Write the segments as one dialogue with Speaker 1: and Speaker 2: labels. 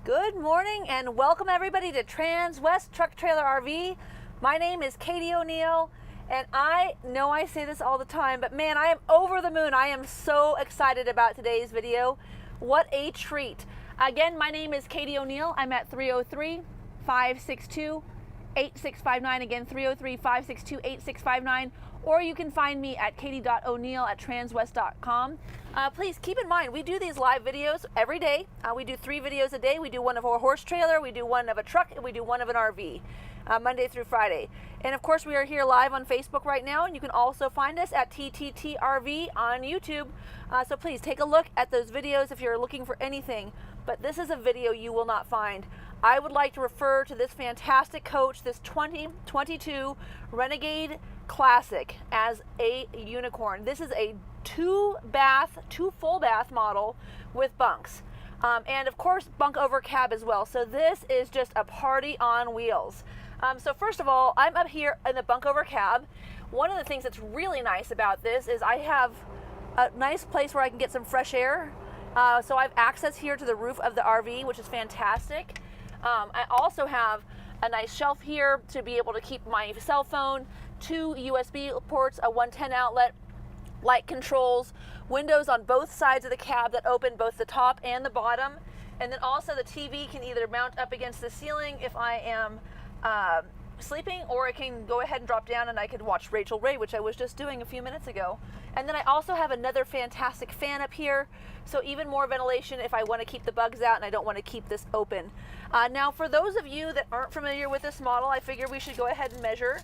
Speaker 1: Good morning and welcome everybody to Transwest Truck Trailer RV. My name is Katie O'Neill and I know I say this all the time, but man, I am over the moon. I am so excited about today's video. What a treat. Again, my name is Katie O'Neill. I'm at 303-562-8659. Again, 303-562-8659. Or you can find me at katie.o'neill@transwest.com. Please keep in mind, we do these live videos every day. We do 3 videos a day. We do one of a horse trailer, we do one of a truck, and we do one of an RV, Monday through Friday. And of course, we are here live on Facebook right now, and you can also find us at TTTRV on YouTube. So please take a look at those videos if you're looking for anything. But this is a video you will not find. I would like to refer to this fantastic coach, this 2022 Renegade Classic, as a unicorn. This is a 2 full bath model with bunks. And of course, bunk over cab as well. So this is just a party on wheels. So first of all, I'm up here in the bunk over cab. One of the things that's really nice about this is I have a nice place where I can get some fresh air. So I have access here to the roof of the RV, which is fantastic. I also have a nice shelf here to be able to keep my cell phone, 2 USB ports, a 110 outlet, light controls, windows on both sides of the cab that open both the top and the bottom. And then also the TV can either mount up against the ceiling if I am sleeping, or it can go ahead and drop down and I could watch Rachel Ray, which I was just doing a few minutes ago. And then I also have another fantastic fan up here, so even more ventilation if I want to keep the bugs out and I don't want to keep this open. Now for those of you that aren't familiar with this model, I figure we should go ahead and measure.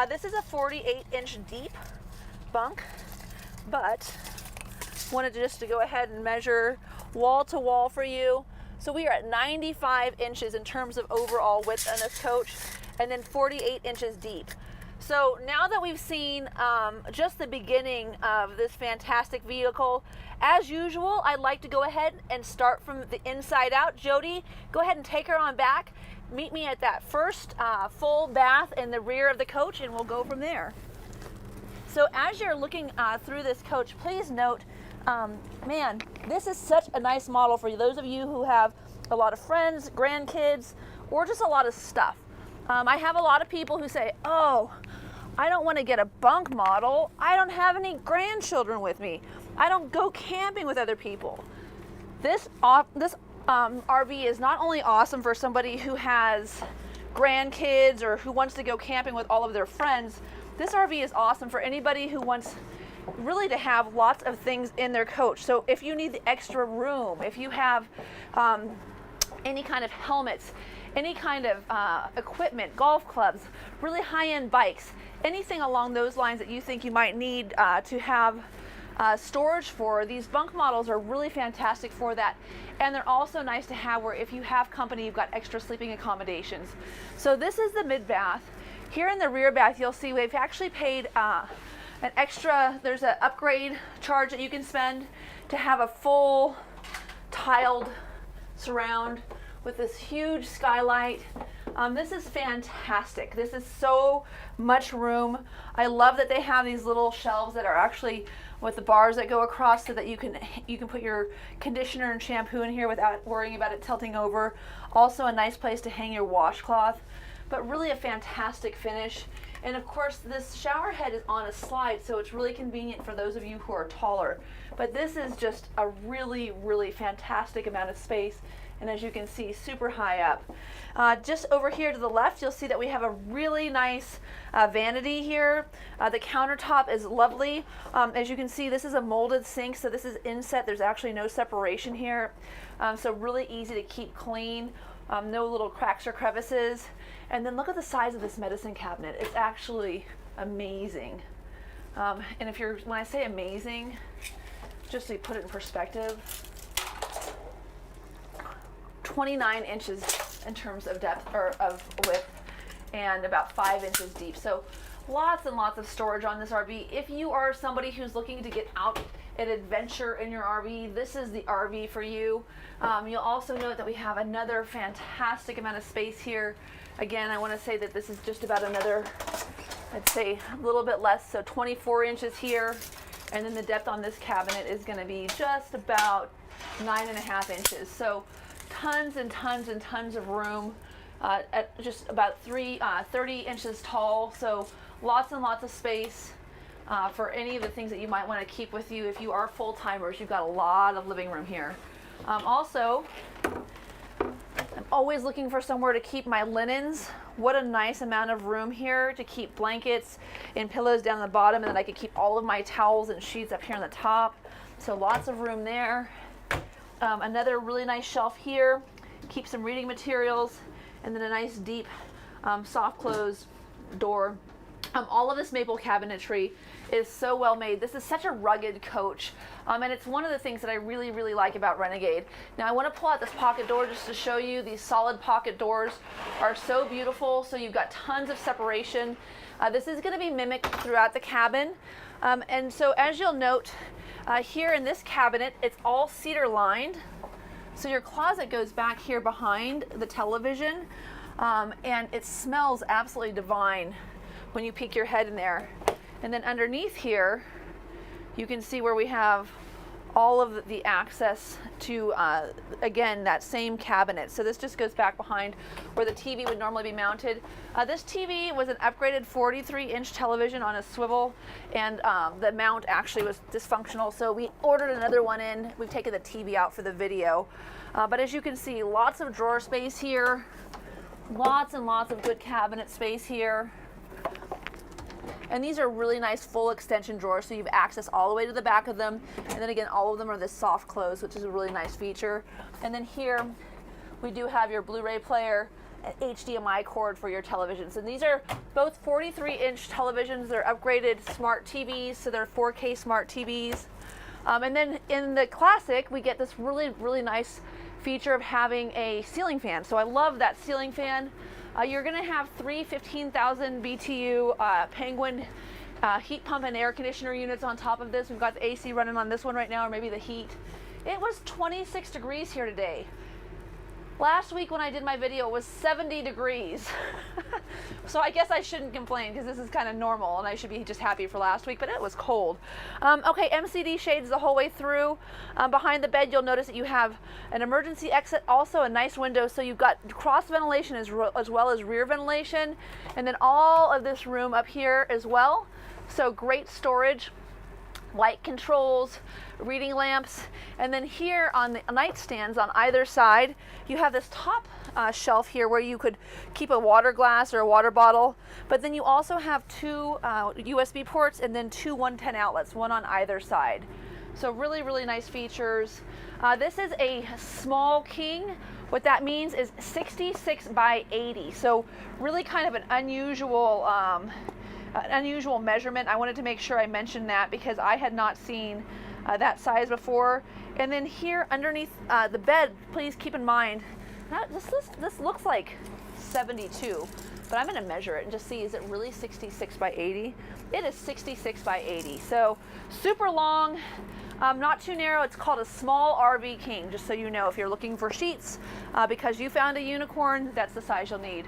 Speaker 1: This is a 48-inch deep bunk, but wanted just to go ahead and measure wall to wall for you. So we are at 95 inches in terms of overall width on this coach, and then 48 inches deep. So now that we've seen just the beginning of this fantastic vehicle, as usual, I'd like to go ahead and start from the inside out. Jody, go ahead and take her on back. Meet me at that first full bath in the rear of the coach, and we'll go from there. So as you're looking through this coach, please note, man, this is such a nice model for those of you who have a lot of friends, grandkids, or just a lot of stuff. I have a lot of people who say, oh, I don't want to get a bunk model. I don't have any grandchildren with me. I don't go camping with other people. This RV is not only awesome for somebody who has grandkids or who wants to go camping with all of their friends. This RV is awesome for anybody who wants really to have lots of things in their coach. So if you need the extra room, if you have any kind of helmets, any kind of equipment, golf clubs, really high-end bikes, anything along those lines that you think you might need to have storage for, these bunk models are really fantastic for that. And they're also nice to have where if you have company, you've got extra sleeping accommodations. So this is the mid bath. Here in the rear bath, you'll see we've actually paid an extra, there's an upgrade charge that you can spend to have a full tiled surround with this huge skylight. This is fantastic. This is so much room. I love that they have these little shelves that are actually with the bars that go across so that you can put your conditioner and shampoo in here without worrying about it tilting over. Also a nice place to hang your washcloth, but really a fantastic finish. And of course, this shower head is on a slide, so it's really convenient for those of you who are taller. But this is just a really, really fantastic amount of space. And as you can see, super high up. Just over here to the left, you'll see that we have a really nice vanity here. The countertop is lovely. As you can see, this is a molded sink, so this is inset. There's actually no separation here. So really easy to keep clean. No little cracks or crevices. And then look at the size of this medicine cabinet. It's actually amazing. And when I say amazing, just to put it in perspective, 29 inches in terms of depth or of width, and about 5 inches deep. So lots and lots of storage on this RV. If you are somebody who's looking to get out an adventure in your RV, this is the RV for you. You'll also note that we have another fantastic amount of space here. Again, I want to say that this is just about another, I'd say a little bit less, so 24 inches here. And then the depth on this cabinet is going to be just about 9.5 inches. So tons and tons and tons of room, at just about 30 inches tall. So lots and lots of space for any of the things that you might want to keep with you. If you are full-timers, you've got a lot of living room here. Also, I'm always looking for somewhere to keep my linens. What a nice amount of room here to keep blankets and pillows down the bottom, and then I could keep all of my towels and sheets up here on the top. So lots of room there. Another really nice shelf here. Keep some reading materials, and then a nice deep soft close door. All of this maple cabinetry is so well made. This is such a rugged coach, and it's one of the things that I really, really like about Renegade. Now I want to pull out this pocket door just to show you. These solid pocket doors are so beautiful. So you've got tons of separation. This is going to be mimicked throughout the cabin, and so as you'll note here in this cabinet, it's all cedar lined. So your closet goes back here behind the television, and it smells absolutely divine when you peek your head in there. And then underneath here, you can see where we have all of the access to, again, that same cabinet. So this just goes back behind where the TV would normally be mounted. This TV was an upgraded 43-inch television on a swivel, and the mount actually was dysfunctional. So we ordered another one in. We've taken the TV out for the video. But as you can see, lots of drawer space here, lots and lots of good cabinet space here. And these are really nice full extension drawers, so you have access all the way to the back of them. And then again, all of them are this soft close, which is a really nice feature. And then here, we do have your Blu-ray player, an HDMI cord for your televisions. And these are both 43-inch televisions. They're upgraded smart TVs, so they're 4K smart TVs. And then in the Classic, we get this really, really nice feature of having a ceiling fan. So I love that ceiling fan. You're going to have three 15,000 BTU Penguin heat pump and air conditioner units on top of this. We've got the AC running on this one right now, or maybe the heat. It was 26 degrees here today. Last week when I did my video, it was 70 degrees. So I guess I shouldn't complain because this is kind of normal, and I should be just happy for last week, but it was cold. Okay, MCD shades the whole way through. Behind the bed, you'll notice that you have an emergency exit, also a nice window, so you've got cross ventilation as well as rear ventilation, and then all of this room up here as well. So great storage, light controls, reading lamps, and then here on the nightstands on either side, you have this top shelf here where you could keep a water glass or a water bottle, but then you also have two USB ports and then two 110 outlets, one on either side. So really, really nice features. This is a small king. What that means is 66 by 80. So really kind of an unusual measurement. I wanted to make sure I mentioned that because I had not seen that size before. And then here underneath the bed, please keep in mind, this looks like 72, but I'm going to measure it and just see, is it really 66 by 80? It is 66 by 80. So super long, not too narrow. It's called a small RV king, just so you know, if you're looking for sheets because you found a unicorn, that's the size you'll need.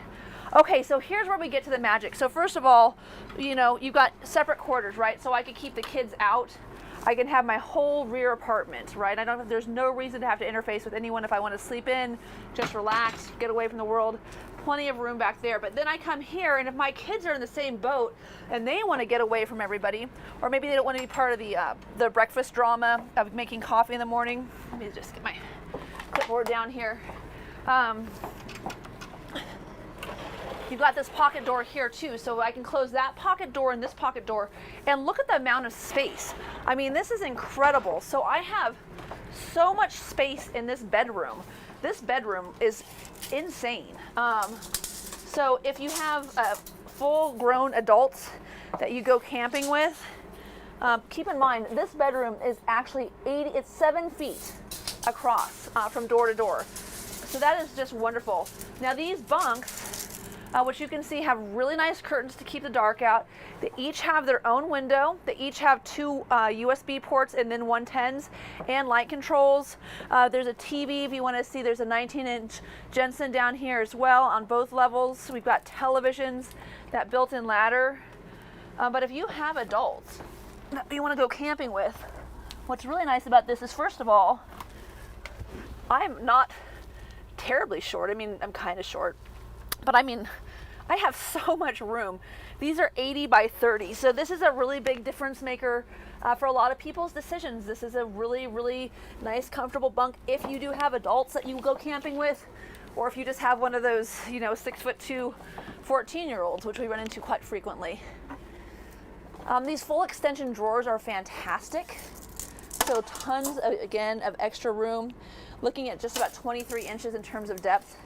Speaker 1: Okay, so here's where we get to the magic. So first of all, you know, you've got separate quarters, right? So I could keep the kids out. I can have my whole rear apartment, right? There's no reason to have to interface with anyone if I want to sleep in, just relax, get away from the world. Plenty of room back there. But then I come here, and if my kids are in the same boat and they want to get away from everybody, or maybe they don't want to be part of the breakfast drama of making coffee in the morning. Let me just get my clipboard down here. You've got this pocket door here too, so I can close that pocket door and this pocket door, and look at the amount of space. I mean, this is incredible. So I have so much space in this bedroom. This bedroom is insane. So if you have full-grown adults that you go camping with, keep in mind this bedroom is actually 7 feet across from door to door. So that is just wonderful. Now these bunks, which you can see have really nice curtains to keep the dark out. They each have their own window. They each have two USB ports and then 110s and light controls. There's a TV if you want to see. There's a 19-inch Jensen down here as well on both levels. We've got televisions, that built-in ladder. But if you have adults that you want to go camping with, what's really nice about this is, first of all, I'm not terribly short. I mean, I'm kind of short, but I mean, I have so much room. These are 80 by 30, so this is a really big difference maker for a lot of people's decisions. This is a really, really nice, comfortable bunk if you do have adults that you go camping with, or if you just have one of those, 6'2", 14-year-olds, which we run into quite frequently. These full extension drawers are fantastic. So tons, again, of extra room. Looking at just about 23 inches in terms of depth,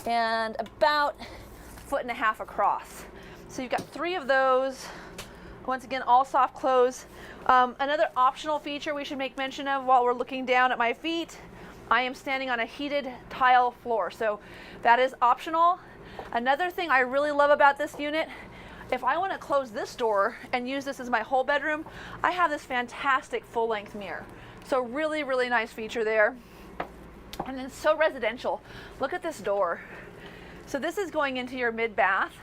Speaker 1: and about 1.5 feet across. So you've got 3 of those. Once again, all soft close. Another optional feature we should make mention of while we're looking down at my feet, I am standing on a heated tile floor, so that is optional. Another thing I really love about this unit, if I want to close this door and use this as my whole bedroom, I have this fantastic full-length mirror. So really, really nice feature there. And then so residential. Look at this door. So this is going into your mid-bath.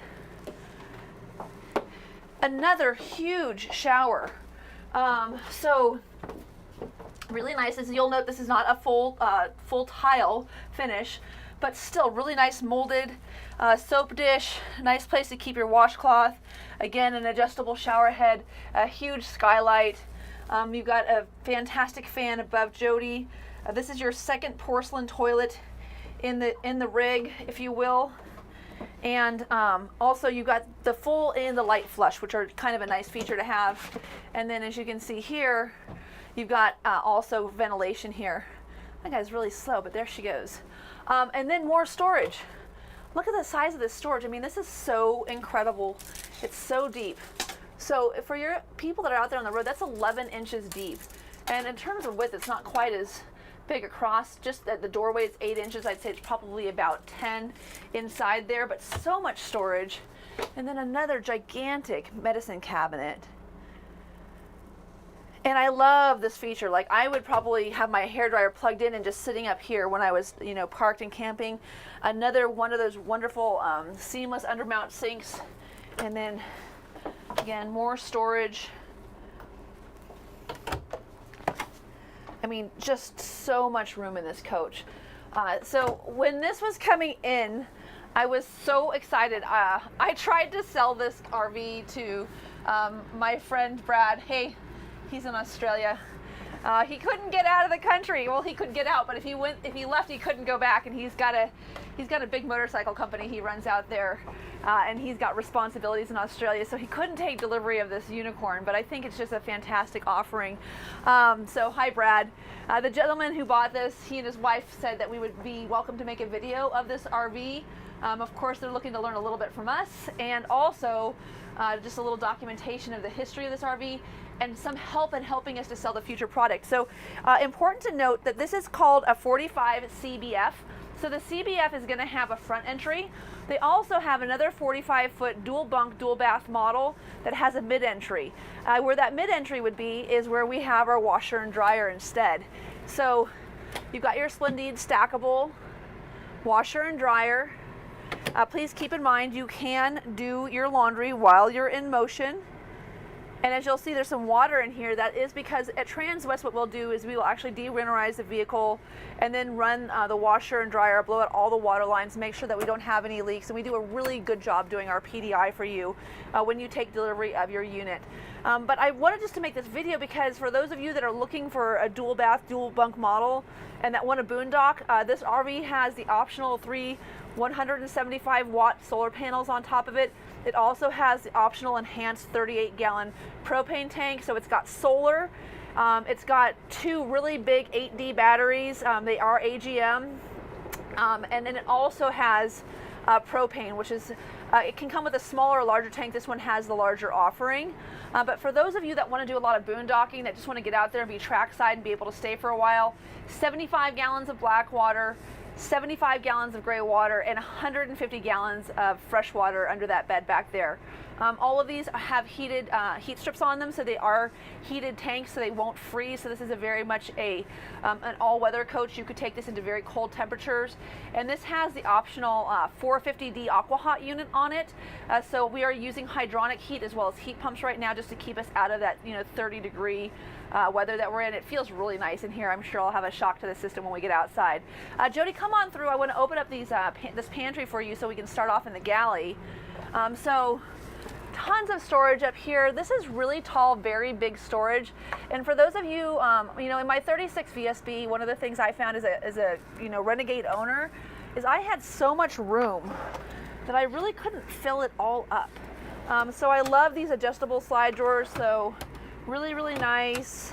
Speaker 1: Another huge shower. So really nice. As you'll note, this is not a full tile finish, but still really nice molded soap dish. Nice place to keep your washcloth. Again, an adjustable shower head. A huge skylight. You've got a fantastic fan above Jody. This is your second porcelain toilet in the rig, if you will. And also you got the full and the light flush, which are kind of a nice feature to have. And then as you can see here, you've got also ventilation here. That guy's really slow, but there she goes. And then more storage. Look at the size of this storage. I mean, this is so incredible. It's so deep. So for your people that are out there on the road, that's 11 inches deep. And in terms of width, it's not quite as big across. Just at the doorway, it's 8 inches. I'd say it's probably about 10 inside there, but so much storage. And then another gigantic medicine cabinet. And I love this feature. Like, I would probably have my hairdryer plugged in and just sitting up here when I was, parked and camping. Another one of those wonderful seamless undermount sinks. And then, again, more storage. I mean, just so much room in this coach. So when this was coming in, I was so excited. I tried to sell this RV to my friend Brad. Hey, he's in Australia. He couldn't get out of the country. Well, he could get out, but if he left, he couldn't go back. And he's got a big motorcycle company he runs out there, and he's got responsibilities in Australia, so he couldn't take delivery of this unicorn. But I think it's just a fantastic offering. So hi, Brad. The gentleman who bought this, he and his wife said that we would be welcome to make a video of this RV. Of course, they're looking to learn a little bit from us, and also just a little documentation of the history of this RV and some help in helping us to sell the future product. So important to note that this is called a 45CBF. So the CBF is going to have a front entry. They also have another 45-foot dual bunk, dual bath model that has a mid-entry. Where that mid-entry would be is where we have our washer and dryer instead. So you've got your Splendid stackable washer and dryer. Please keep in mind you can do your laundry while you're in motion. And as you'll see, there's some water in here. That is because at Transwest, what we'll do is we will actually de-winterize the vehicle and then run the washer and dryer, blow out all the water lines, make sure that we don't have any leaks. And we do a really good job doing our PDI for you when you take delivery of your unit. But I wanted just to make this video because for those of you that are looking for a dual bath, dual bunk model and that want a boondock, this RV has the optional 3 175-watt solar panels on top of it. It also has the optional enhanced 38-gallon propane tank, so it's got solar. It's got 2 really big 8D batteries. They are AGM. And then it also has propane, which is, it can come with a smaller or larger tank. This one has the larger offering. But for those of you that want to do a lot of boondocking, that just want to get out there and be trackside and be able to stay for a while, 75 gallons of black water, 75 gallons of gray water, and 150 gallons of fresh water under that bed back there. All of these have heated heat strips on them, so they are heated tanks, so they won't freeze. So this is a very much an all-weather coach. You could take this into very cold temperatures, and this has the optional 450D Aqua Hot unit on it. So we are using hydronic heat as well as heat pumps right now, just to keep us out of that 30-degree weather that we're in. It feels really nice in here. I'm sure I'll have a shock to the system when we get outside. Jody, come on through. I want to open up these this pantry for you so we can start off in the galley. So tons of storage up here. This is really tall, very big storage. And for those of you, you know, in my 36 VSB, one of the things I found as a you know, Renegade owner is I had so much room that I really couldn't fill it all up. So I love these adjustable slide drawers. So really, really nice,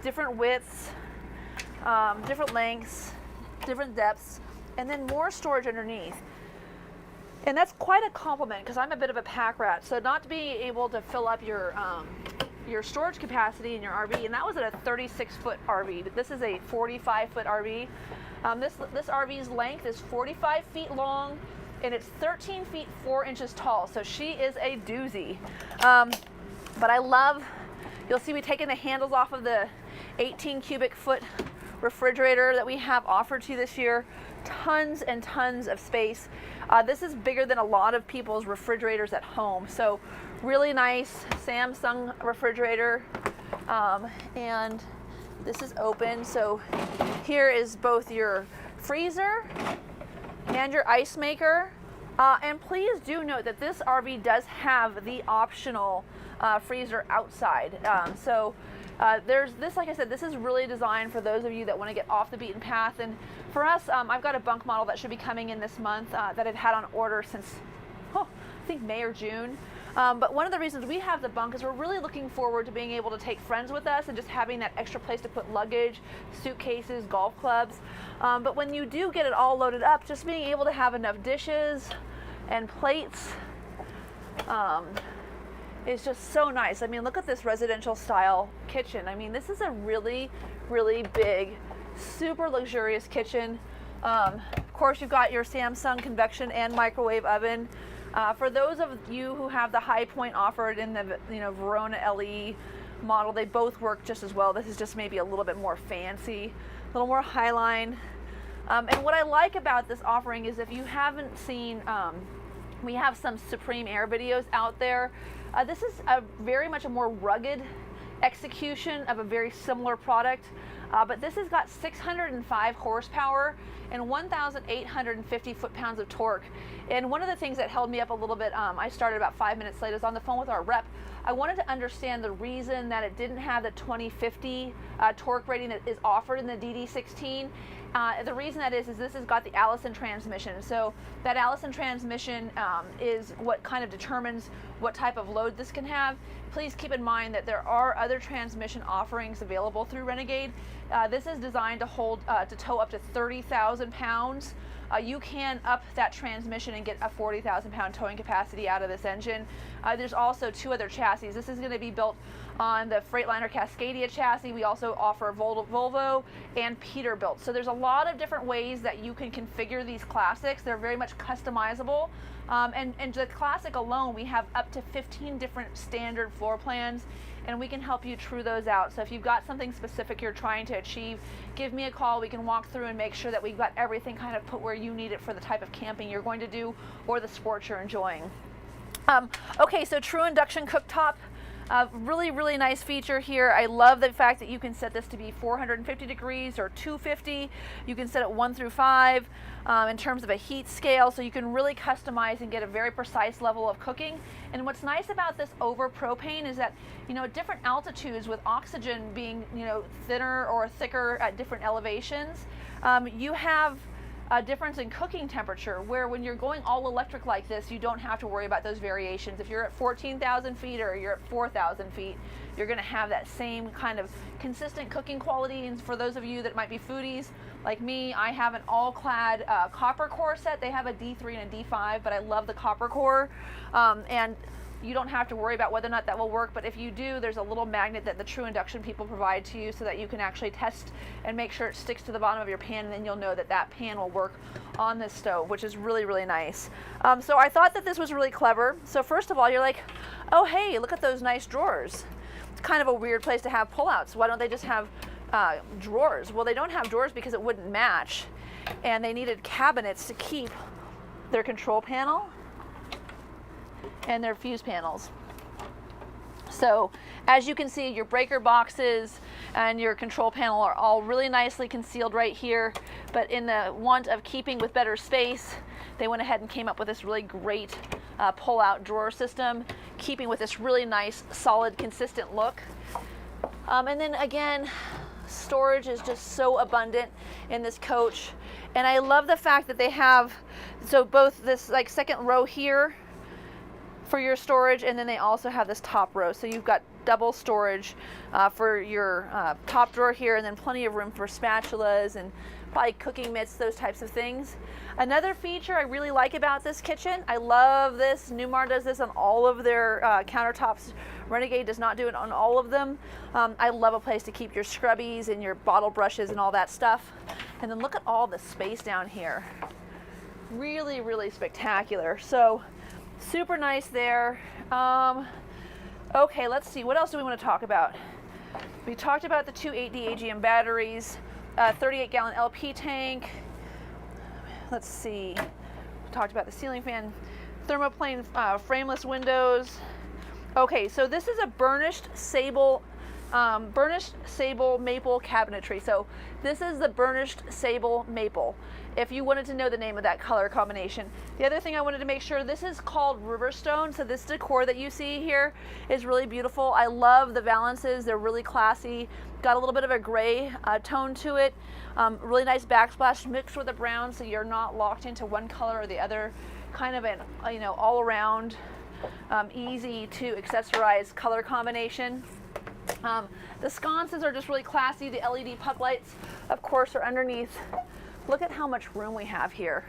Speaker 1: different widths, different lengths, different depths, and then more storage underneath. And that's quite a compliment because I'm a bit of a pack rat. So not being able to fill up your storage capacity in your RV, and that was at a 36-foot RV, but this is a 45-foot RV. This RV's length is 45 feet long, and it's 13 feet 4 inches tall. So she is a doozy. But I love, you'll see me taking the handles off of the 18 cubic foot refrigerator that we have offered to you this year. Tons and tons of space. This is bigger than a lot of people's refrigerators at home. So really nice Samsung refrigerator. And this is open. So here is both your freezer and your ice maker. And please do note that this RV does have the optional freezer outside. There's this, like I said, this is really designed for those of you that want to get off the beaten path. And for us, I've got a bunk model that should be coming in this month that I've had on order since, I think May or June. But one of the reasons we have the bunk is we're really looking forward to being able to take friends with us and just having that extra place to put luggage, suitcases, golf clubs. But when you do get it all loaded up, just being able to have enough dishes and plates is just so nice. I mean, look at this residential style kitchen. I mean, this is a really, really big, super luxurious kitchen. Of course, you've got your Samsung convection and microwave oven. For those of you who have the High Point offered in the Verona LE model, they both work just as well. This is just maybe a little bit more fancy, a little more highline. And what I like about this offering is if you haven't seen, we have some Supreme Air videos out there. This is very much a more rugged execution of a very similar product, but this has got 605 horsepower and 1,850 foot-pounds of torque. And one of the things that held me up a little bit, I started about 5 minutes late, I was on the phone with our rep. I wanted to understand the reason that it didn't have the 2050 torque rating that is offered in the DD16. The reason that is this has got the Allison transmission. So that Allison transmission is what kind of determines what type of load this can have. Please keep in mind that there are other transmission offerings available through Renegade. This is designed to hold, to tow up to 30,000 pounds. You can up that transmission and get a 40,000 pound towing capacity out of this engine. There's also two other chassis. This is going to be built on the Freightliner Cascadia chassis. We also offer Volvo and Peterbilt. So there's a lot of different ways that you can configure these classics. They're very much customizable. And the Classic alone, we have up to 15 different standard floor plans, and we can help you true those out. So if you've got something specific you're trying to achieve, give me a call. We can walk through and make sure that we've got everything kind of put where you need it for the type of camping you're going to do or the sports you're enjoying. Okay, so true induction cooktop. Really, really nice feature here. I love the fact that you can set this to be 450 degrees or 250. You can set it 1 through 5 in terms of a heat scale, so you can really customize and get a very precise level of cooking. And what's nice about this over propane is that, at different altitudes, with oxygen being, thinner or thicker at different elevations, you have a difference in cooking temperature, where when you're going all electric like this, you don't have to worry about those variations. If you're at 14,000 feet or you're at 4,000 feet, you're going to have that same kind of consistent cooking quality. And for those of you that might be foodies like me, I have an all-clad copper core set. They have a D3 and a D5, but I love the copper core. And you don't have to worry about whether or not that will work, but if you do, there's a little magnet that the True Induction people provide to you so that you can actually test and make sure it sticks to the bottom of your pan, and then you'll know that that pan will work on this stove, which is really, really nice. So I thought that this was really clever. So first of all, you're like, oh hey, look at those nice drawers. It's kind of a weird place to have pullouts. Why don't they just have drawers? Well, they don't have drawers because it wouldn't match, and they needed cabinets to keep their control panel and their fuse panels. So as you can see, your breaker boxes and your control panel are all really nicely concealed right here, but in the want of keeping with better space, they went ahead and came up with this really great pull-out drawer system, keeping with this really nice, solid, consistent look. And then again, storage is just so abundant in this coach. And I love the fact that they have, so both this like second row here for your storage, and then they also have this top row. So you've got double storage for your top drawer here, and then plenty of room for spatulas and probably cooking mitts, those types of things. Another feature I really like about this kitchen, I love this, Newmar does this on all of their countertops. Renegade does not do it on all of them. I love a place to keep your scrubbies and your bottle brushes and all that stuff. And then look at all the space down here. Really, really spectacular. So super nice there. Okay, let's see, what else do we want to talk about? We talked about the two 8D AGM batteries, 38-gallon LP tank. Let's see, we talked about the ceiling fan, thermoplane frameless windows. Okay, so this is a burnished sable maple cabinetry. So this is the burnished sable maple, if you wanted to know the name of that color combination. The other thing I wanted to make sure, this is called Riverstone. So this decor that you see here is really beautiful. I love the valances, they're really classy. Got a little bit of a gray tone to it. Really nice backsplash mixed with a brown, so you're not locked into one color or the other. Kind of an, all around easy to accessorize color combination. The sconces are just really classy. The LED puck lights, of course, are underneath. Look at how much room we have here.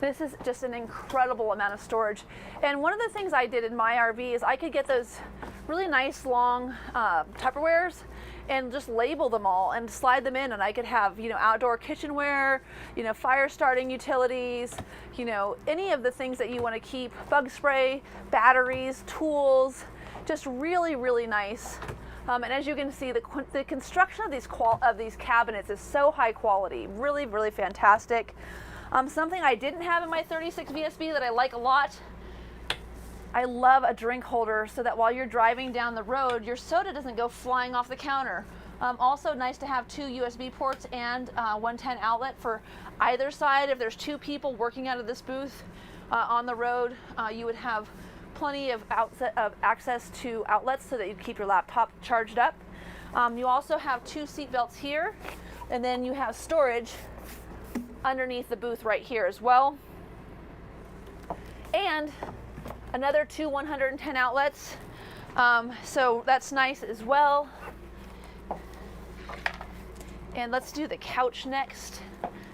Speaker 1: This is just an incredible amount of storage. And one of the things I did in my RV is I could get those really nice long Tupperwares and just label them all and slide them in, and I could have, outdoor kitchenware, fire starting utilities, any of the things that you want to keep, bug spray, batteries, tools, just really, really nice. And as you can see, the construction of these cabinets is so high quality, really, really fantastic. Something I didn't have in my 36 VSB that I like a lot, I love a drink holder so that while you're driving down the road, your soda doesn't go flying off the counter. Also nice to have 2 USB ports and 110 outlet for either side. If there's 2 people working out of this booth on the road, you would have plenty of access to outlets so that you keep your laptop charged up. You also have 2 seat belts here, and then you have storage underneath the booth right here as well. And another 2 110 outlets, so that's nice as well. And let's do the couch next. I'm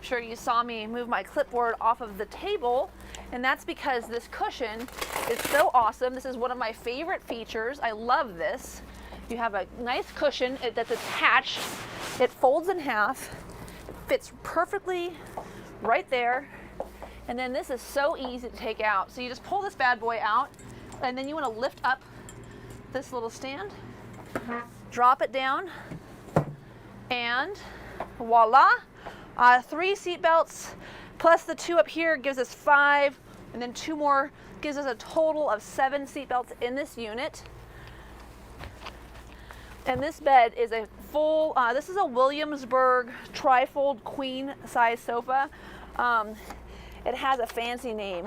Speaker 1: sure you saw me move my clipboard off of the table, and that's because this cushion is so awesome. This is one of my favorite features. I love this. You have a nice cushion that's attached. It folds in half, fits perfectly right there. And then this is so easy to take out. So you just pull this bad boy out, and then you want to lift up this little stand, drop it down, and voila. 3 seat belts plus the 2 up here gives us 5, and then 2 more gives us a total of 7 seat belts in this unit. And this bed is a full, this is a Williamsburg trifold queen size sofa. It has a fancy name.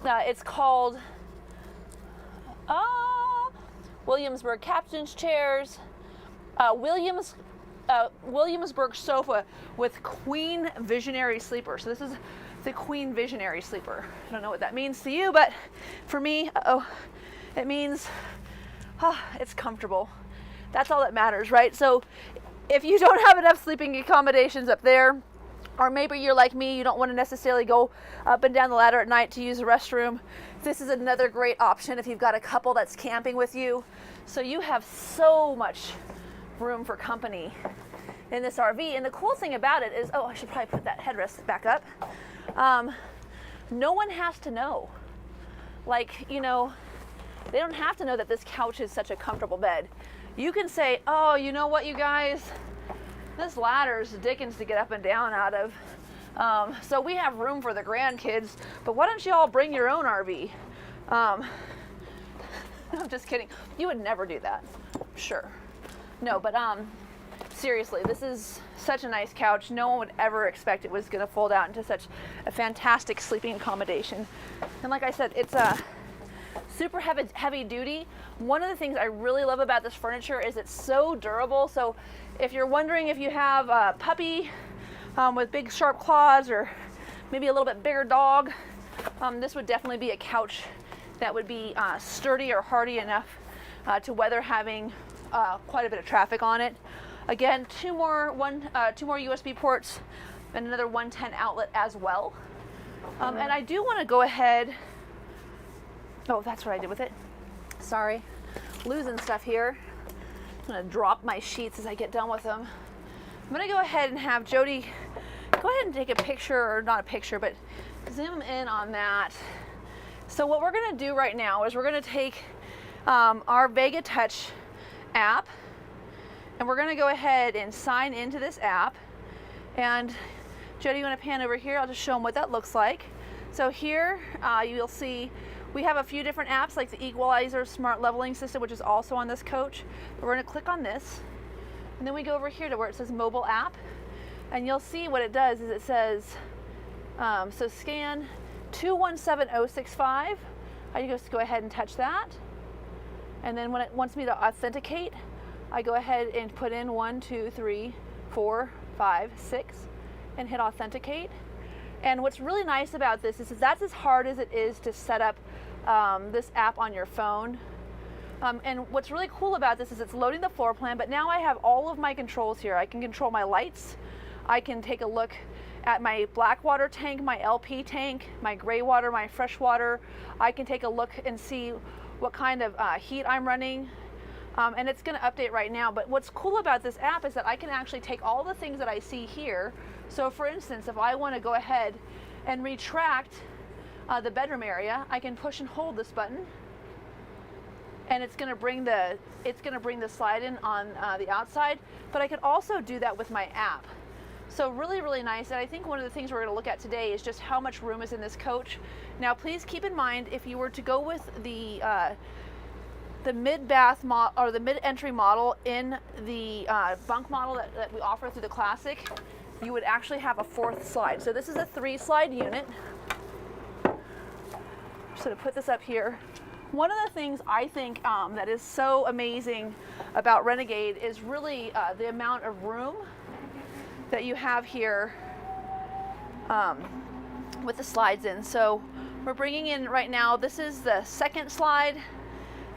Speaker 1: It's called Williamsburg captain's chairs, Williamsburg sofa with queen visionary sleeper. So this is the queen visionary sleeper. I don't know what that means to you, but for me, it means it's comfortable. That's all that matters, right? So if you don't have enough sleeping accommodations up there, or maybe you're like me, you don't want to necessarily go up and down the ladder at night to use the restroom, this is another great option if you've got a couple that's camping with you. So you have so much room for company in this RV. And the cool thing about it is, I should probably put that headrest back up. No one has to know. They don't have to know that this couch is such a comfortable bed. You can say, oh, you know what, you guys? This ladder's Dickens to get up and down out of. So we have room for the grandkids, but why don't you all bring your own RV? I'm just kidding. You would never do that. Sure. No, but seriously, this is such a nice couch. No one would ever expect it was going to fold out into such a fantastic sleeping accommodation. And like I said, it's a super heavy duty. One of the things I really love about this furniture is it's so durable. So if you're wondering if you have a puppy with big sharp claws, or maybe a little bit bigger dog, this would definitely be a couch that would be sturdy or hardy enough to weather having quite a bit of traffic on it. Again, two more USB ports and another 110 outlet as well. And I do want to go ahead. Oh, that's what I did with it. Sorry, losing stuff here. I'm gonna drop my sheets as I get done with them. I'm gonna go ahead and have Jody go ahead and take a picture, or not a picture, but zoom in on that. So what we're gonna do right now is we're gonna take our Vega Touch app, and we're gonna go ahead and sign into this app. And Jody, you wanna pan over here? I'll just show them what that looks like. So here you'll see we have a few different apps, like the Equalizer Smart Leveling System, which is also on this coach. But we're gonna click on this, and then we go over here to where it says mobile app, and you'll see what it does is it says, so scan 217065. I just go ahead and touch that. And then when it wants me to authenticate, I go ahead and put in 1, 2, 3, 4, 5, 6, and hit authenticate. And what's really nice about this is that's as hard as it is to set up this app on your phone. And what's really cool about this is it's loading the floor plan, but now I have all of my controls here. I can control my lights. I can take a look at my black water tank, my LP tank, my gray water, my fresh water. I can take a look and see what kind of heat I'm running. And it's gonna update right now. But what's cool about this app is that I can actually take all the things that I see here. So for instance, if I wanna go ahead and retract the bedroom area, I can push and hold this button, and it's gonna bring the slide in on the outside. But I could also do that with my app. So really, really nice. And I think one of the things we're going to look at today is just how much room is in this coach. Now, please keep in mind, if you were to go with the mid-bath or the mid-entry model in the bunk model that we offer through the Classic, you would actually have a 4th slide. So this is a 3-slide unit. Just going to put this up here. One of the things I think that is so amazing about Renegade is really the amount of room that you have here with the slides in. So we're bringing in right now, this is the 2nd slide,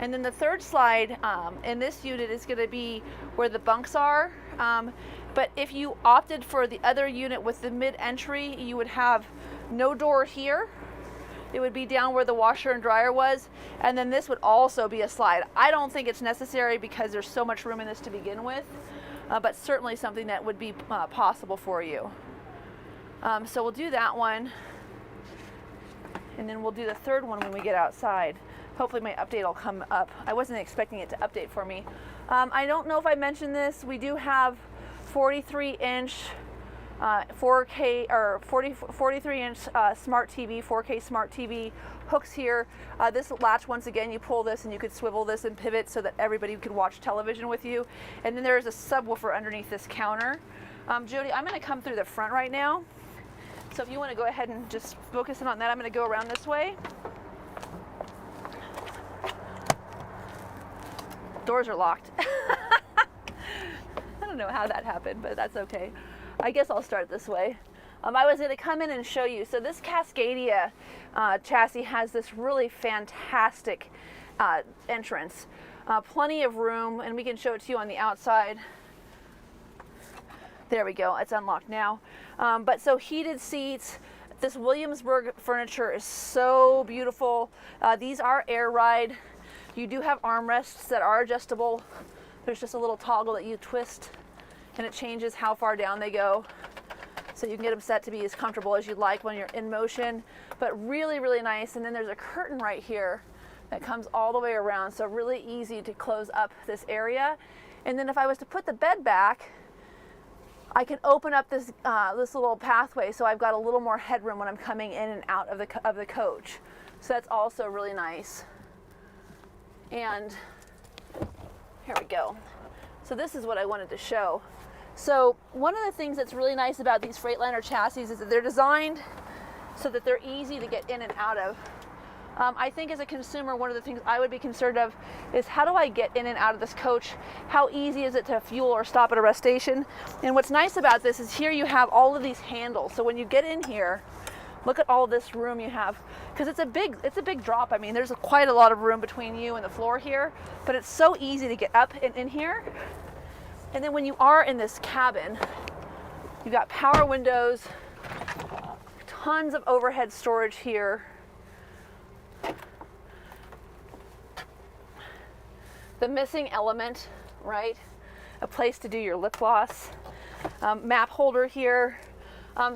Speaker 1: and then the 3rd slide in this unit is going to be where the bunks are. But if you opted for the other unit with the mid-entry, you would have no door here. It would be down where the washer and dryer was, and then this would also be a slide. I don't think it's necessary because there's so much room in this to begin with. But certainly something that would be possible for you. So we'll do that one, and then we'll do the 3rd one when we get outside. Hopefully my update will come up. I wasn't expecting it to update for me. I don't know if I mentioned this. We do have 43-inch 4K or 43-inch smart TV, 4K smart TV hooks here. This latch, once again, you pull this and you could swivel this and pivot so that everybody could watch television with you. And then there is a subwoofer underneath this counter. Jody, I'm going to come through the front right now. So if you want to go ahead and just focus in on that, I'm going to go around this way. Doors are locked. I don't know how that happened, but that's okay. I guess I'll start this way. I was going to come in and show you. So this Cascadia chassis has this really fantastic entrance. Plenty of room, and we can show it to you on the outside. There we go. It's unlocked now. But so heated seats. This Williamsburg furniture is so beautiful. These are air ride. You do have armrests that are adjustable. There's just a little toggle that you twist, and it changes how far down they go. So you can get them set to be as comfortable as you'd like when you're in motion, but really, really nice. And then there's a curtain right here that comes all the way around, so really easy to close up this area. And then if I was to put the bed back, I can open up this this little pathway, so I've got a little more headroom when I'm coming in and out of the coach. So that's also really nice. And here we go. So this is what I wanted to show. So one of the things that's really nice about these Freightliner chassis is that they're designed so that they're easy to get in and out of. I think as a consumer, one of the things I would be concerned of is how do I get in and out of this coach? How easy is it to fuel or stop at a rest station? And what's nice about this is here you have all of these handles. So when you get in here, look at all this room you have, because it's a big drop. I mean, there's quite a lot of room between you and the floor here, but it's so easy to get up and in here. And then when you are in this cabin, you've got power windows, tons of overhead storage here. The missing element, right? A place to do your lip gloss. Map holder here.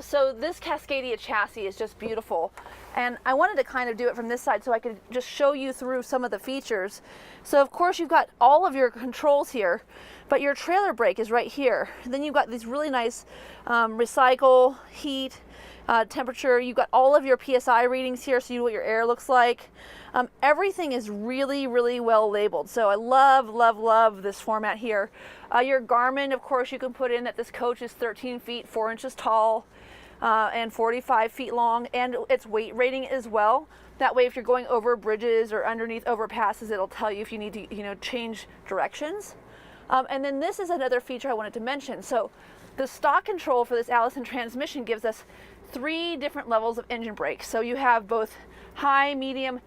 Speaker 1: So this Cascadia chassis is just beautiful. And I wanted to kind of do it from this side so I could just show you through some of the features. So of course you've got all of your controls here, but your trailer brake is right here. And then you've got these really nice recycle, heat, temperature. You've got all of your PSI readings here so you know what your air looks like. Everything is really, really well labeled. So I love, love, love this format here. Your Garmin, of course, you can put in that this coach is 13 feet, 4 inches tall, and 45 feet long, and its weight rating as well. That way, if you're going over bridges or underneath overpasses, it'll tell you if you need to, change directions. And then this is another feature I wanted to mention. So the stock control for this Allison transmission gives us 3 different levels of engine brake. So you have both high, medium,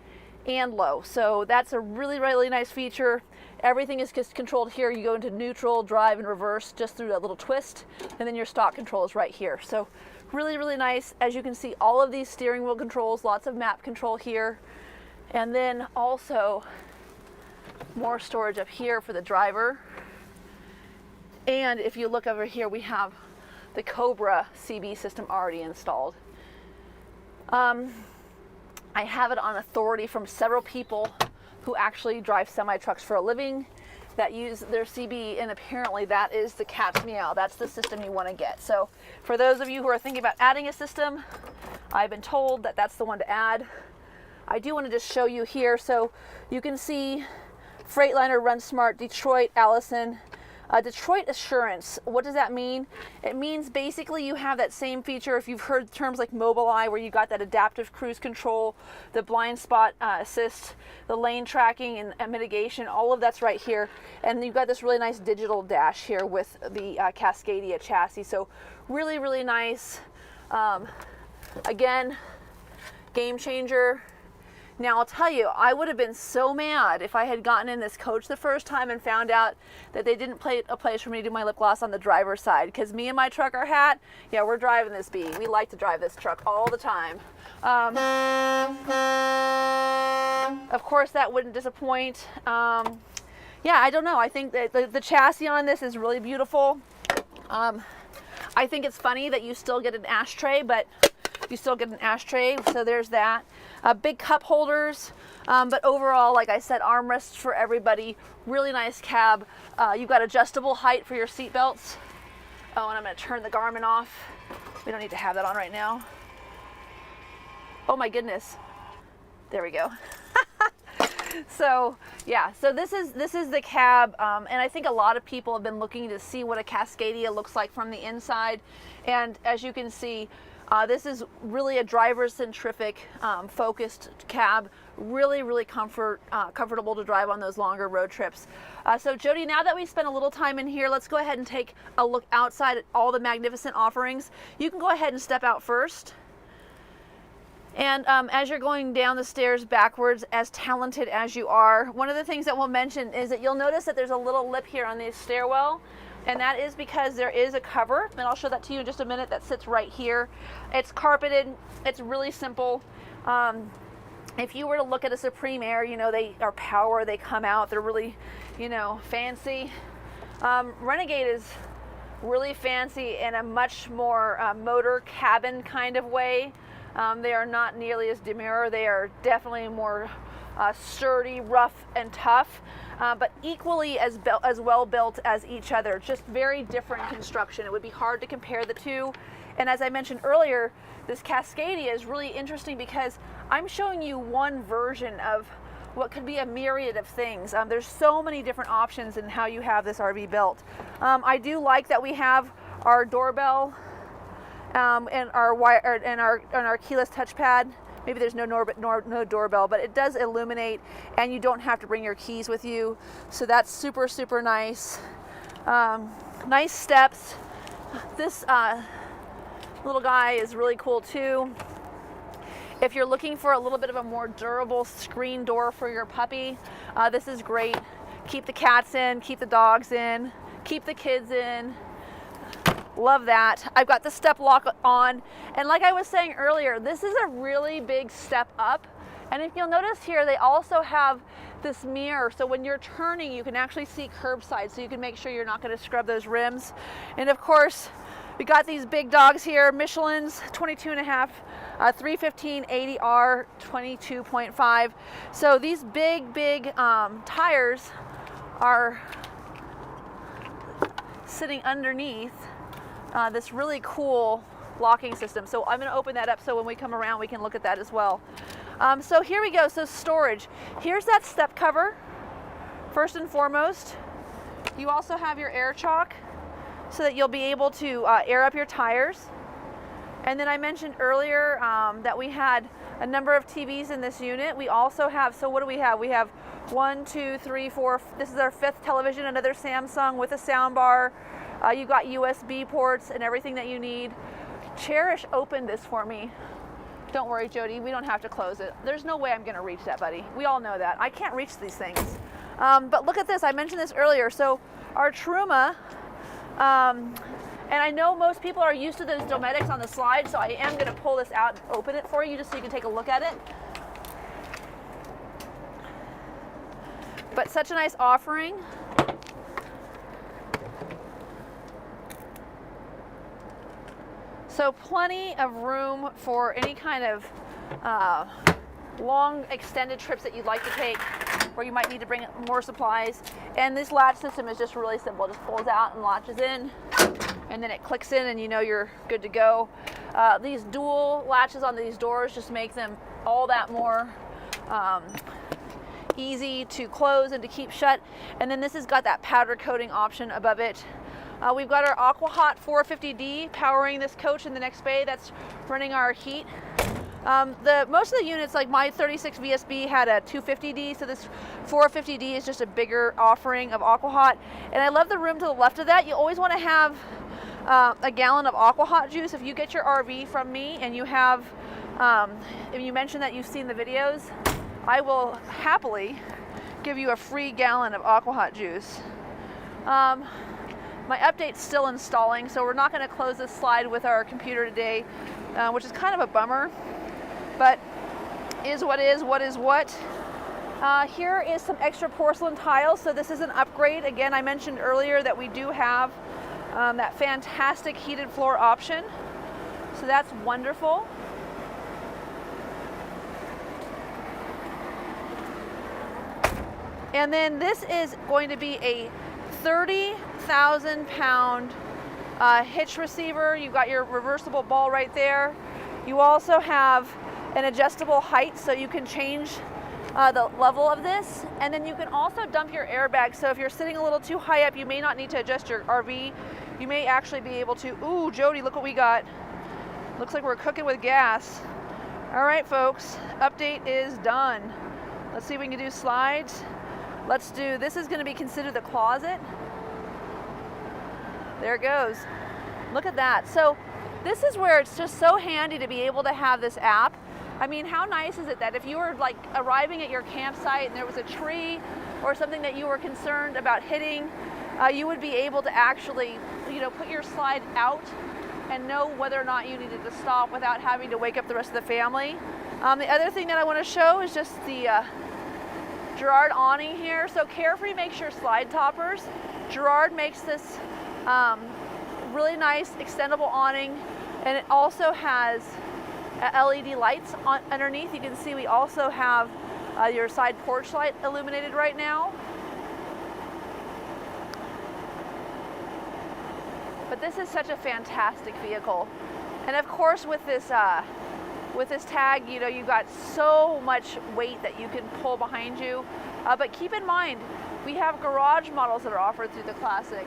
Speaker 1: and low. So that's a really, really nice feature. Everything is just controlled here. You go into neutral, drive, and reverse just through that little twist, and then your stock control is right here. So really, really nice. As you can see, all of these steering wheel controls, lots of map control here, and then also more storage up here for the driver. And if you look over here, we have the Cobra CB system already installed. I have it on authority from several people who actually drive semi-trucks for a living that use their CB, and apparently that is the cat's meow. That's the system you want to get. So for those of you who are thinking about adding a system, I've been told that that's the one to add. I do want to just show you here. So you can see Freightliner, Run Smart, Detroit, Allison, Detroit Assurance. What does that mean? It means basically you have that same feature if you've heard terms like Mobileye, where you got that adaptive cruise control, the blind spot assist, the lane tracking and mitigation, all of that's right here. And you've got this really nice digital dash here with the Cascadia chassis. So really, really nice. Again, game changer. Now I'll tell you, I would have been so mad if I had gotten in this coach the first time and found out that they didn't play a place for me to do my lip gloss on the driver's side, because me and my trucker hat, yeah, we're driving this bee. We like to drive this truck all the time. Of course, that wouldn't disappoint. Yeah, I don't know. I think that the chassis on this is really beautiful. I think it's funny that you still get an ashtray, but you still get an ashtray, so there's that. Big cup holders, but overall, like I said, armrests for everybody. Really nice cab. You've got adjustable height for your seat belts. Oh, and I'm going to turn the Garmin off. We don't need to have that on right now. Oh my goodness. There we go. So yeah, so this is the cab, and I think a lot of people have been looking to see what a Cascadia looks like from the inside, and as you can see, this is really a driver-centric, focused cab. Really, really comfortable to drive on those longer road trips. So Jody, now that we spent a little time in here, let's go ahead and take a look outside at all the magnificent offerings. You can go ahead and step out first. And as you're going down the stairs backwards, as talented as you are, one of the things that we'll mention is that you'll notice that there's a little lip here on the stairwell. And that is because there is a cover, and I'll show that to you in just a minute, that sits right here. It's carpeted, it's really simple. If you were to look at a Supreme Air, they are power, they come out, they're really, fancy. Renegade is really fancy in a much more motor cabin kind of way. They are not nearly as demure, they are definitely more sturdy, rough, and tough. But equally as well built as each other. Just very different construction. It would be hard to compare the two. And as I mentioned earlier, this Cascadia is really interesting because I'm showing you one version of what could be a myriad of things. There's so many different options in how you have this RV built. I do like that we have our doorbell and our keyless touchpad. Maybe there's no doorbell, but it does illuminate, and you don't have to bring your keys with you. So that's super, super nice. Nice steps. This little guy is really cool too. If you're looking for a little bit of a more durable screen door for your puppy, this is great. Keep the cats in, keep the dogs in, keep the kids in. Love that. I've got the step lock on, and like I was saying earlier, this is a really big step up. And if you'll notice here, they also have this mirror, so when you're turning, you can actually see curbside, so you can make sure you're not going to scrub those rims. And of course, we got these big dogs here, Michelin's 22.5, 315 80R 22.5. So these big tires are sitting underneath this really cool locking system. So I'm going to open that up so when we come around we can look at that as well. So here we go. So storage. Here's that step cover. First and foremost, you also have your air chock so that you'll be able to air up your tires. And then I mentioned earlier that we had a number of TVs in this unit. We also have, so what do we have? We have 1, 2, 3, 4. This is our 5th television, another Samsung with a sound bar. You got USB ports and everything that you need. Cherish opened this for me. Don't worry, Jody, we don't have to close it. There's no way I'm gonna reach that, buddy. We all know that. I can't reach these things. But look at this, I mentioned this earlier. So our Truma, and I know most people are used to those Domestics on the slide, so I am gonna pull this out and open it for you just so you can take a look at it. But such a nice offering. So plenty of room for any kind of long extended trips that you'd like to take where you might need to bring more supplies. And this latch system is just really simple. It just pulls out and latches in, and then it clicks in and you know you're good to go. These dual latches on these doors just make them all that more easy to close and to keep shut. And then this has got that powder coating option above it. We've got our AquaHot 450D powering this coach in the next bay. That's running our heat. Most of the units, like my 36 VSB, had a 250D, so this 450D is just a bigger offering of AquaHot. And I love the room to the left of that. You always want to have a gallon of AquaHot juice. If you get your RV from me and you have, if you mention that you've seen the videos, I will happily give you a free gallon of AquaHot juice. My update's still installing, so we're not going to close this slide with our computer today, which is kind of a bummer, but is what is what. Here is some extra porcelain tiles, so this is an upgrade. Again, I mentioned earlier that we do have that fantastic heated floor option, so that's wonderful. And then this is going to be a 30,000 pound hitch receiver. You've got your reversible ball right there. You also have an adjustable height, so you can change the level of this. And then you can also dump your airbag. So if you're sitting a little too high up, you may not need to adjust your RV. You may actually be able to. Ooh, Jody, look what we got. Looks like we're cooking with gas. All right, folks, update is done. Let's see if we can do slides. Let's do, this is going to be considered the closet. There it goes. Look at that. So this is where it's just so handy to be able to have this app. I mean, how nice is it that if you were like arriving at your campsite and there was a tree or something that you were concerned about hitting, you would be able to actually, you know, put your slide out and know whether or not you needed to stop without having to wake up the rest of the family. The other thing that I want to show is just the Gerard Awning here. So Carefree makes your slide toppers. Gerard makes this really nice extendable awning, and it also has LED lights underneath. You can see we also have your side porch light illuminated right now. But this is such a fantastic vehicle. And of course with this with this tag, you know, you've got so much weight that you can pull behind you. But keep in mind, we have garage models that are offered through the Classic.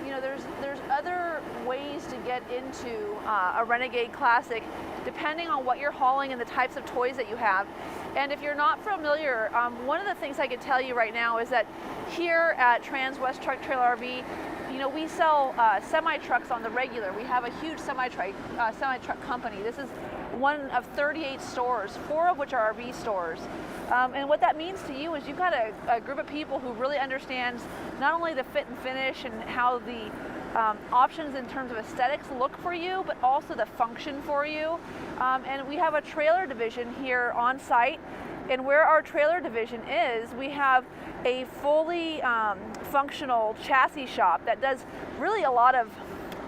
Speaker 1: You know, there's other ways to get into a Renegade Classic depending on what you're hauling and the types of toys that you have. And if you're not familiar, one of the things I can tell you right now is that here at Transwest Truck Trailer RV, you know, we sell semi-trucks on the regular. We have a huge semi-truck company. This is one of 38 stores, 4 of which are RV stores. And what that means to you is you've got a group of people who really understands not only the fit and finish and how the options in terms of aesthetics look for you, but also the function for you. And we have a trailer division here on site. And where our trailer division is, we have a fully functional chassis shop that does really a lot of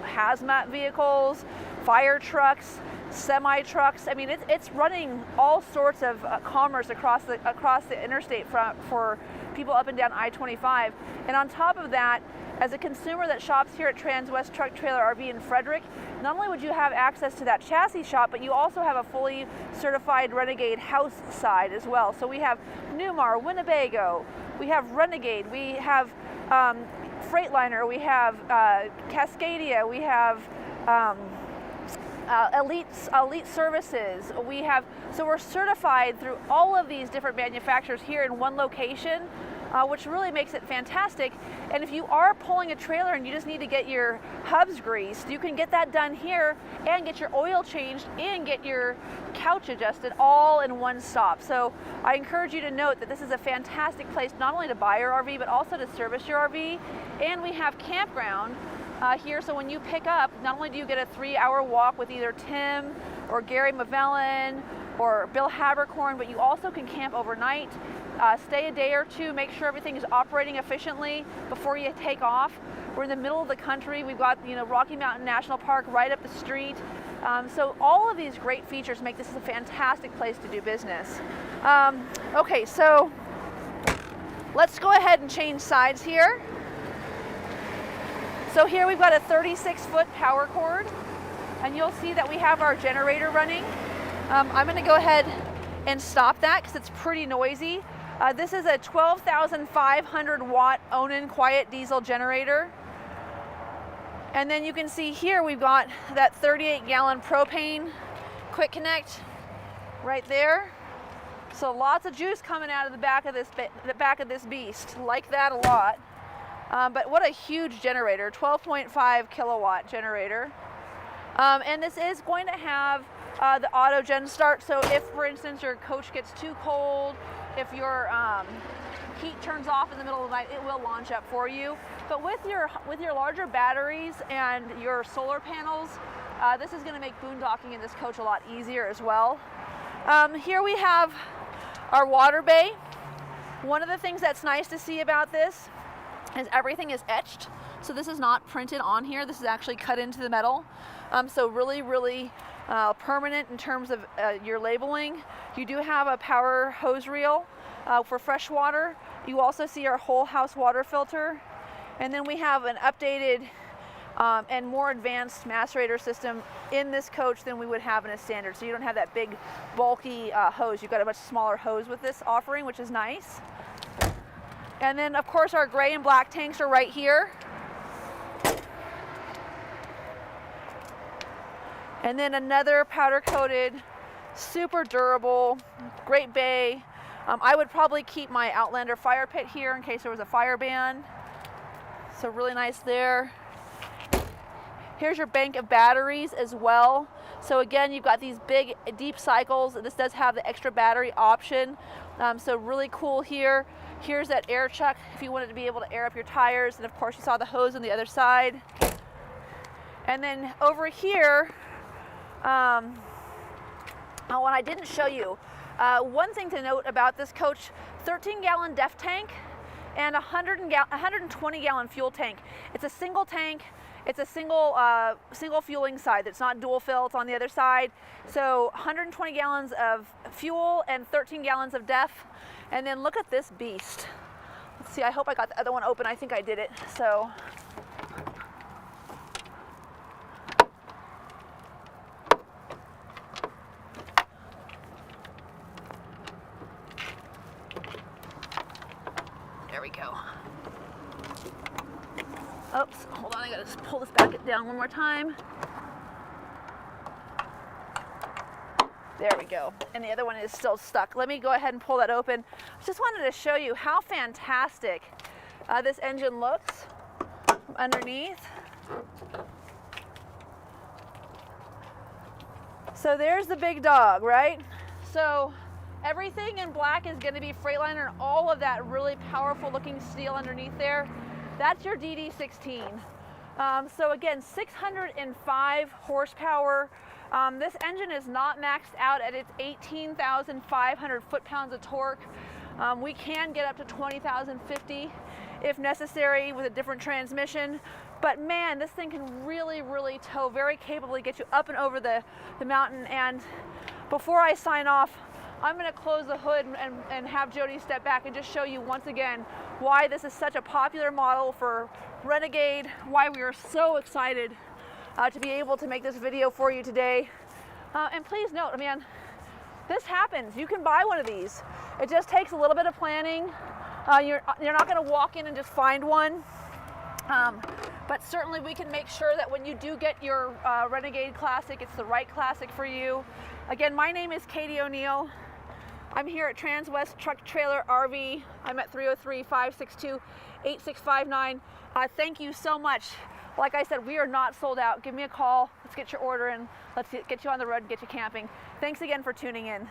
Speaker 1: hazmat vehicles, fire trucks, semi-trucks. I mean, it's running all sorts of commerce across the interstate for people up and down I-25. And on top of that, as a consumer that shops here at Transwest Truck Trailer RV in Frederick, not only would you have access to that chassis shop, but you also have a fully certified Renegade house side as well. So we have Newmar, Winnebago, we have Renegade, we have Freightliner, we have Cascadia, we have Elite Services. So we're certified through all of these different manufacturers here in one location, which really makes it fantastic. And if you are pulling a trailer and you just need to get your hubs greased, you can get that done here and get your oil changed and get your couch adjusted all in one stop. So I encourage you to note that this is a fantastic place not only to buy your RV, but also to service your RV. And we have Campground here, so when you pick up, not only do you get a 3-hour walk with either Tim or Gary Mavellan or Bill Habercorn, but you also can camp overnight, stay a day or two, make sure everything is operating efficiently before you take off. We're in the middle of the country. We've got, you know, Rocky Mountain National Park right up the street. So all of these great features make this a fantastic place to do business. Okay, so let's go ahead and change sides here. So here we've got a 36-foot power cord, and you'll see that we have our generator running. I'm going to go ahead and stop that because it's pretty noisy. This is a 12,500 watt Awning quiet diesel generator. And then you can see here we've got that 38-gallon propane quick connect right there. So lots of juice coming out of the back of this beast. Like that a lot. But what a huge generator, 12.5 kilowatt generator. And this is going to have the auto gen start. So if, for instance, your coach gets too cold, if your heat turns off in the middle of the night, it will launch up for you. But with your larger batteries and your solar panels, this is going to make boondocking in this coach a lot easier as well. Here we have our water bay. One of the things that's nice to see about this is everything is etched. So this is not printed on here. This is actually cut into the metal. So really, really permanent in terms of your labeling. You do have a power hose reel for fresh water. You also see our whole house water filter. And then we have an updated and more advanced macerator system in this coach than we would have in a standard. So you don't have that big bulky hose. You've got a much smaller hose with this offering, which is nice. And then of course our gray and black tanks are right here. And then another powder coated, super durable, great bay. I would probably keep my Outlander fire pit here in case there was a fire ban. So really nice there. Here's your bank of batteries as well. So again, you've got these big deep cycles. This does have the extra battery option. So really cool here. Here's that air chuck if you wanted to be able to air up your tires. And of course you saw the hose on the other side. And then over here, what I didn't show you, one thing to note about this coach, 13-gallon def tank and 120-gallon fuel tank. It's a single tank. It's a single fueling side. It's not dual fill. It's on the other side. So 120 gallons of fuel and 13 gallons of def. And then look at this beast. Let's see, I hope I got the other one open. I think I did it. So go. Oops, hold on, I gotta pull this back down one more time. There we go. And the other one is still stuck. Let me go ahead and pull that open. Just wanted to show you how fantastic this engine looks underneath. So there's the big dog, right? So everything in black is going to be Freightliner, and all of that really powerful looking steel underneath there, that's your DD16. So again, 605 horsepower. This engine is not maxed out at its 18,500 foot-pounds of torque. We can get up to 20,050 if necessary with a different transmission. But man, this thing can really, really tow very capably, get you up and over the mountain. And before I sign off, I'm going to close the hood and have Jody step back and just show you once again why this is such a popular model for Renegade, why we are so excited to be able to make this video for you today. And please note, man, this happens. You can buy one of these. It just takes a little bit of planning. You're not going to walk in and just find one. But certainly we can make sure that when you do get your Renegade Classic, it's the right Classic for you. Again, my name is Katie O'Neill. I'm here at Transwest Truck Trailer RV. I'm at 303-562-8659. Thank you so much. Like I said, we are not sold out. Give me a call. Let's get your order in. Let's get you on the road and get you camping. Thanks again for tuning in.